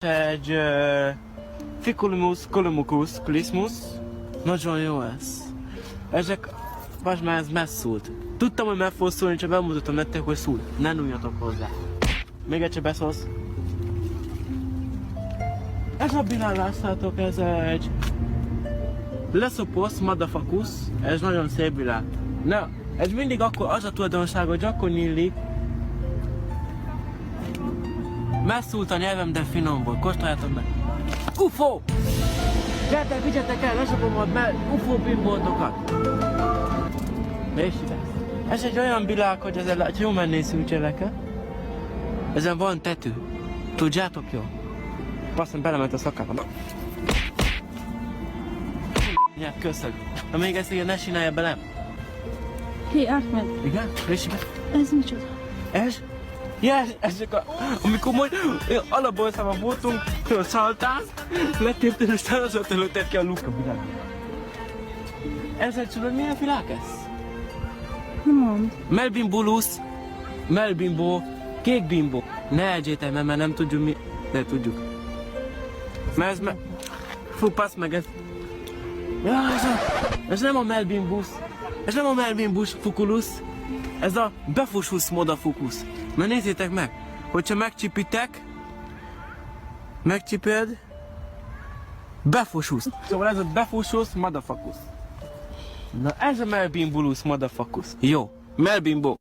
Egy Ficulumus columocus culismus. Nagyon jó ez. Ezek, most már ez megszólt. Tudtam, hogy meg fog szólni, csak bemutatom nektek, hogy szól. Ne nyúljatok hozzá. Még egyszer beszólsz. Ez a bilán látszátok, ez egy Lesopos motherfuckus. Ez nagyon szép bilán. Na, ez mindig akkor az a tulajdonság, hogy akkor nyílik. Megszúlt a nyelvem, de finom volt. Kóstoljátok meg. UFO! Gyertek, vigyetek el, lesapom ott UFO bimboltokat. És ide. Ez egy olyan világ, hogy ezzel egy jó menné szűcseleke. Ezen van tető. Tudjátok jó? Basszom, belement a szakába. Ja, köszönöm. Ha még ezt igen, ne csinálja belem. Hé, Ahmed. Igen? Résibe? Ez micsoda? Ez? Ja, ezek a... Amikor majd alapországban voltunk, szaltál, letéptél, és szárazat előtted ki a luka világban. Ezzel tudod, milyen világ ez? Nem mond. Melbimbulus, melbimbo, kékbimbo. Ne egyétek, mert nem tudjuk mi... De tudjuk. Mert ez Fú, passz meg ez. Ja, ez nem a melbimbus. Ez nem a melbimbus fukulus. Ez a befusus modafukus. Mert nézzétek meg, hogyha megcsipitek, megcsiped, befusus. Szóval ez a befusus motherfuckus. Na ez a melbimbulus motherfuckus. Jó, melbimbo.